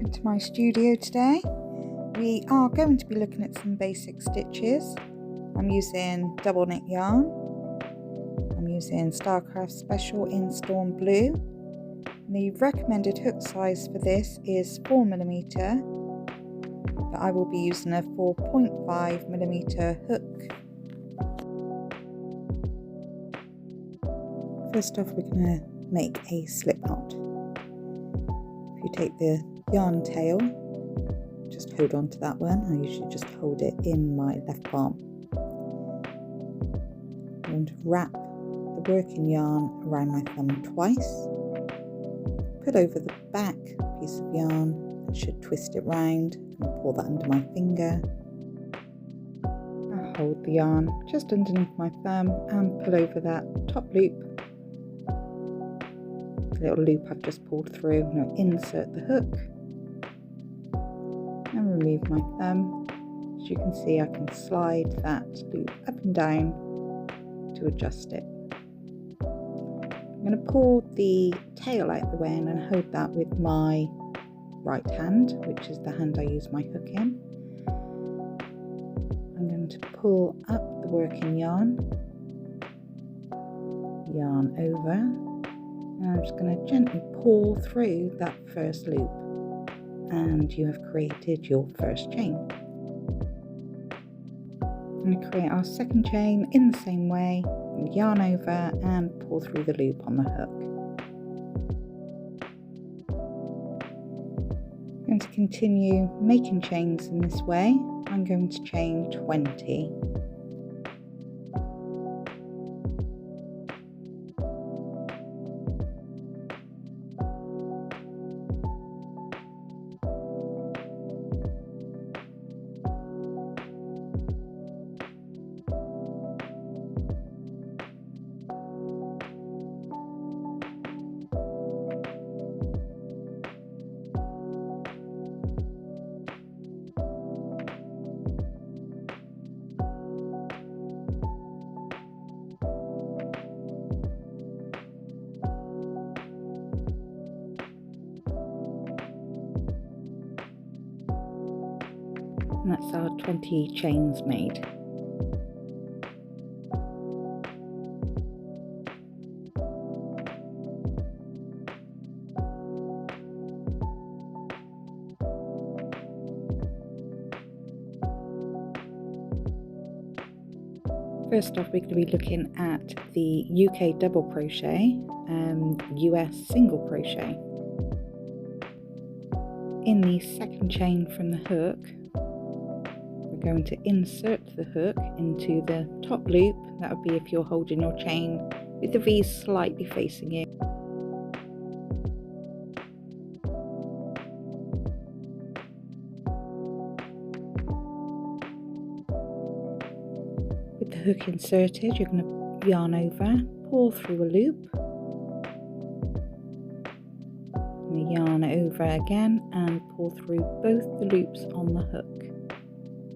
welcome to my studio today. We are going to be looking at some basic stitches. I'm using double knit yarn. I'm using Starcraft Special in Storm Blue. The recommended hook size for this is 4mm, but I will be using a 4.5mm hook. First off, we're going to make a slip knot. If you take the yarn tail, just hold on to that one. I usually just hold it in my left palm. I'm going to wrap the working yarn around my thumb twice. Put over the back piece of yarn, I should twist it round and pull that under my finger. I hold the yarn just underneath my thumb and pull over that top loop. The little loop I've just pulled through. Now insert the hook and remove my thumb. As you can see, I can slide that loop up and down to adjust it. I'm going to pull the tail out the way and then hold that with my right hand, which is the hand I use my hook in. I'm going to pull up the working yarn over, and I'm just going to gently pull through that first loop, and you have created your first chain. I'm going to create our second chain in the same way, yarn over and pull through the loop on the hook. I'm going to continue making chains in this way. I'm going to chain 20. And that's our 20 chains made. First off, we're going to be looking at the UK double crochet and US single crochet. In the second chain from the hook, we're going to insert the hook into the top loop. That would be if you're holding your chain with the V slightly facing you. With the hook inserted, you're going to yarn over, pull through a loop, and yarn over again and pull through both the loops on the hook.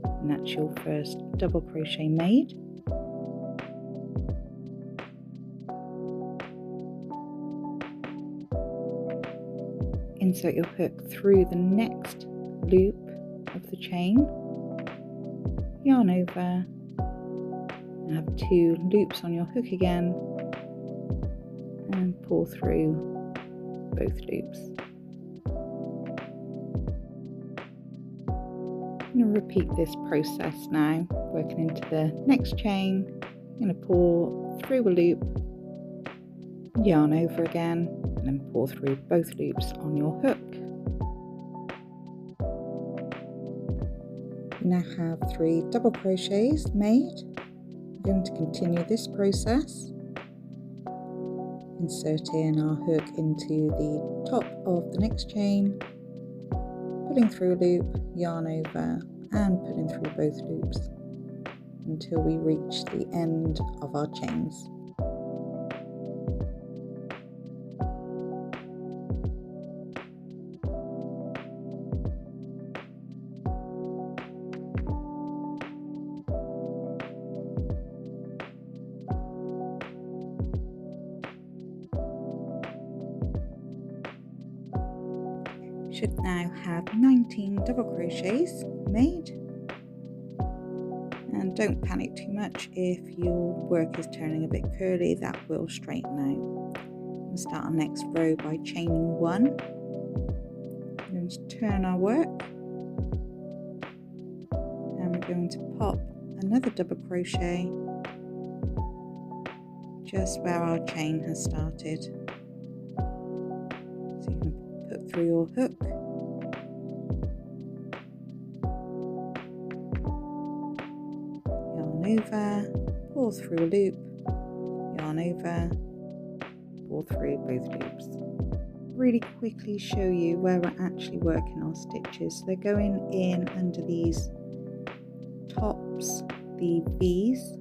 And that's your first double crochet made. Insert your hook through the next loop of the chain, yarn over, and have 2 loops on your hook again, and pull through both loops. I'm going to repeat this process now, working into the next chain. I'm going to pull through a loop, yarn over again, and then pull through both loops on your hook. We now have 3 double crochets made. I'm going to continue this process, inserting our hook into the top of the next chain, pulling through a loop, yarn over, and pulling through both loops until we reach the end of our chains. You should now have 19 double crochets made, and don't panic too much if your work is turning a bit curly, that will straighten out. We'll start our next row by chaining 1. We're going to turn our work and we're going to pop another double crochet just where our chain has started. So you're going to put through your hook, yarn over, pull through a loop, yarn over, pull through both loops. Really quickly show you where we're actually working our stitches. So they're going in under these tops, the V's.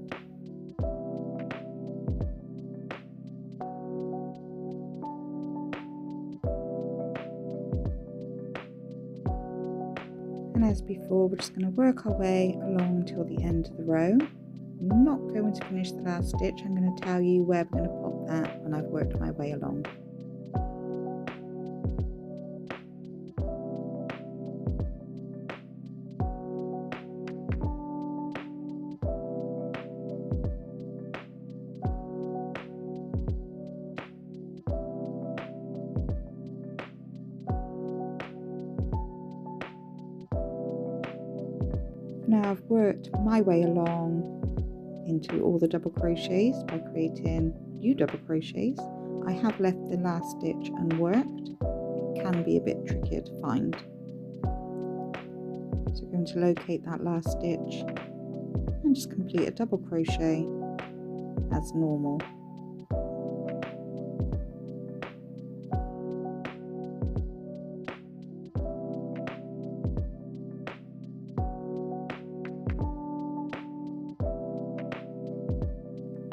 And as before, we're just going to work our way along till the end of the row. I'm not going to finish the last stitch. I'm going to tell you where we're going to pop that when I've worked my way along. Now I've worked my way along into all the double crochets by creating new double crochets. I have left the last stitch unworked. It can be a bit trickier to find. So I'm going to locate that last stitch and just complete a double crochet as normal.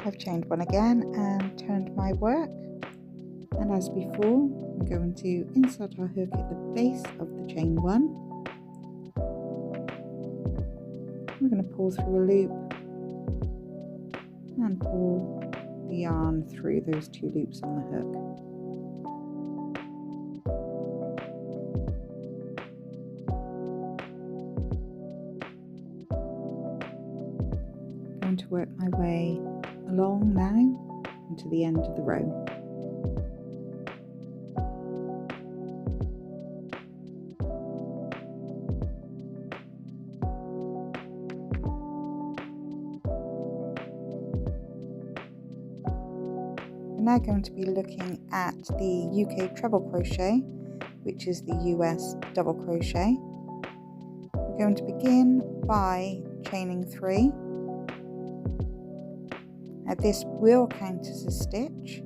I've chained one again and turned my work, and as before I'm going to insert our hook at the base of the chain 1. We're going to pull through a loop and pull the yarn through those 2 loops on the hook. I'm going to work my way along now into the end of the row. We're now going to be looking at the UK treble crochet, which is the US double crochet. We're going to begin by chaining 3. Now this will count as a stitch.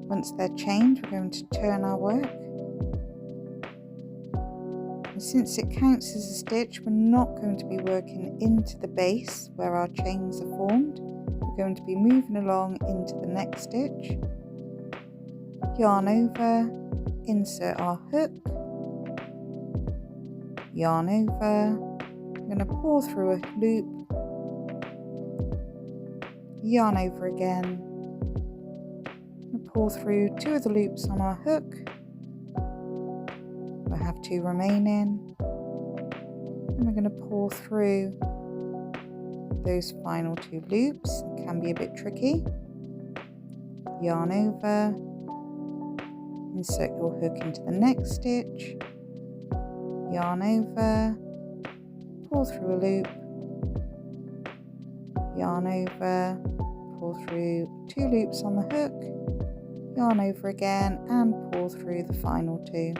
Once they're chained, we're going to turn our work. And since it counts as a stitch, we're not going to be working into the base where our chains are formed. We're going to be moving along into the next stitch. Yarn over, insert our hook, yarn over, I'm going to pull through a loop, yarn over again, and pull through 2 of the loops on our hook. I have 2 remaining, and we're going to pull through those final 2 loops. It can be a bit tricky. Yarn over, insert your hook into the next stitch, yarn over, pull through a loop, yarn over, pull through 2 loops on the hook, yarn over again, and pull through the final 2.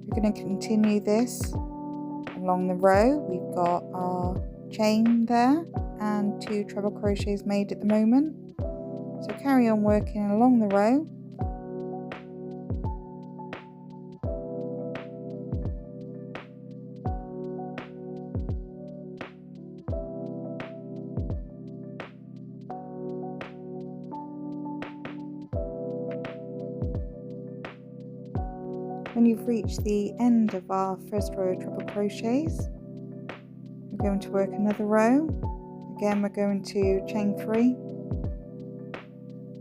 We're going to continue this along the row. We've got our chain there and 2 treble crochets made at the moment. So carry on working along the row. When you've reached the end of our first row of treble crochets, we're going to work another row. Again, we're going to chain 3.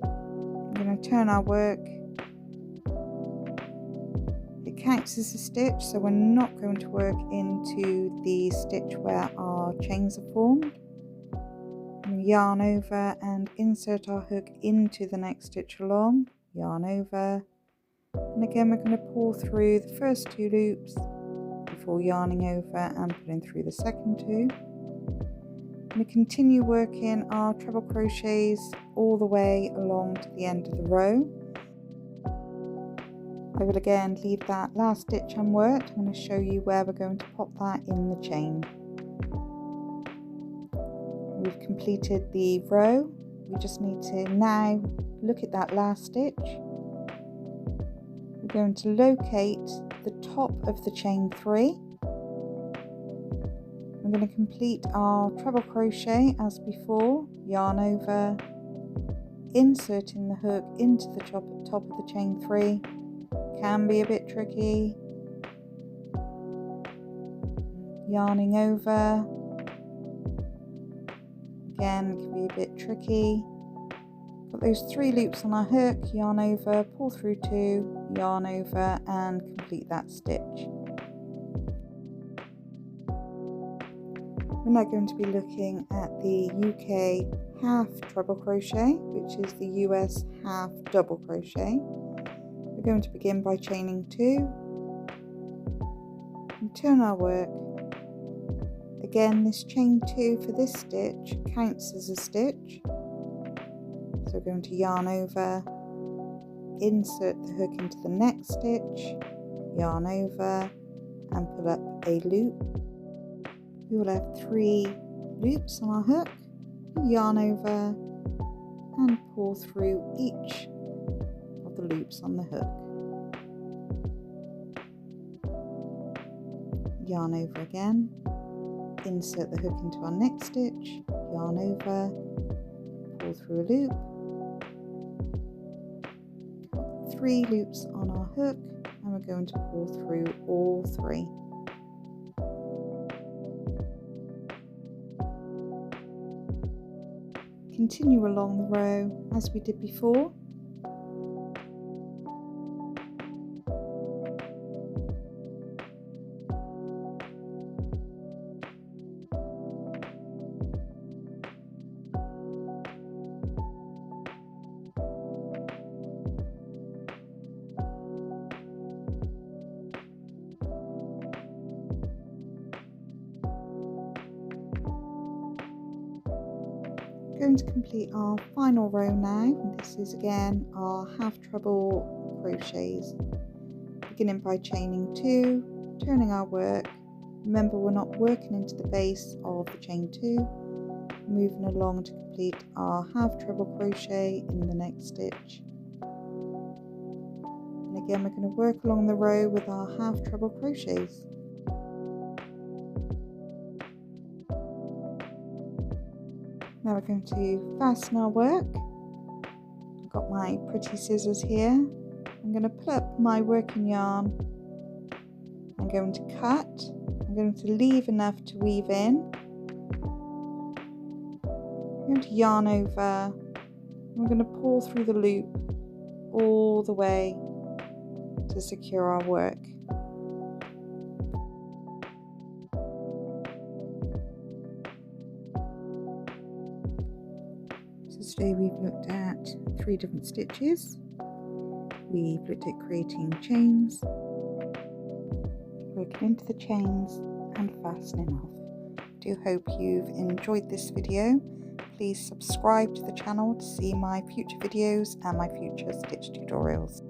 I'm going to going to turn our work. It counts as a stitch, so we're not going to work into the stitch where our chains are formed. Yarn over and insert our hook into the next stitch along, yarn over, and again we're going to pull through the first 2 loops before yarning over and pulling through the second 2. We continue working our treble crochets all the way along to the end of the row. I will again leave that last stitch unworked. I'm going to show you where we're going to pop that in the chain. We've completed the row. We just need to now look at that last stitch. We're going to locate the top of the chain 3. We're going to complete our treble crochet as before, yarn over, inserting the hook into the top of the chain 3. Can be a bit tricky. Yarning over. Again, it can be a bit tricky. Got those 3 loops on our hook, yarn over, pull through 2, yarn over and complete that stitch. We're now going to be looking at the UK half treble crochet, which is the US half double crochet. We're going to begin by chaining 2 and turn our work. Again, this chain 2 for this stitch counts as a stitch. So we're going to yarn over, insert the hook into the next stitch, yarn over and pull up a loop. We will have 3 loops on our hook, yarn over and pull through each of the loops on the hook. Yarn over again, insert the hook into our next stitch, yarn over, pull through a loop. 3 loops on our hook and we're going to pull through all 3. Continue along the row as we did before. Going to complete our final row now, and this is again our half treble crochets, beginning by chaining 2, turning our work. Remember, we're not working into the base of the chain 2, moving along to complete our half treble crochet in the next stitch. And again, we're going to work along the row with our half treble crochets. Now we're going to fasten our work. I've got my pretty scissors here. I'm going to pull up my working yarn. I'm going to cut. I'm going to leave enough to weave in. I'm going to yarn over. I'm going to pull through the loop all the way to secure our work. So today we've looked at 3 different stitches. We've looked at creating chains, working into the chains and fastening off. I do hope you've enjoyed this video. Please subscribe to the channel to see my future videos and my future stitch tutorials.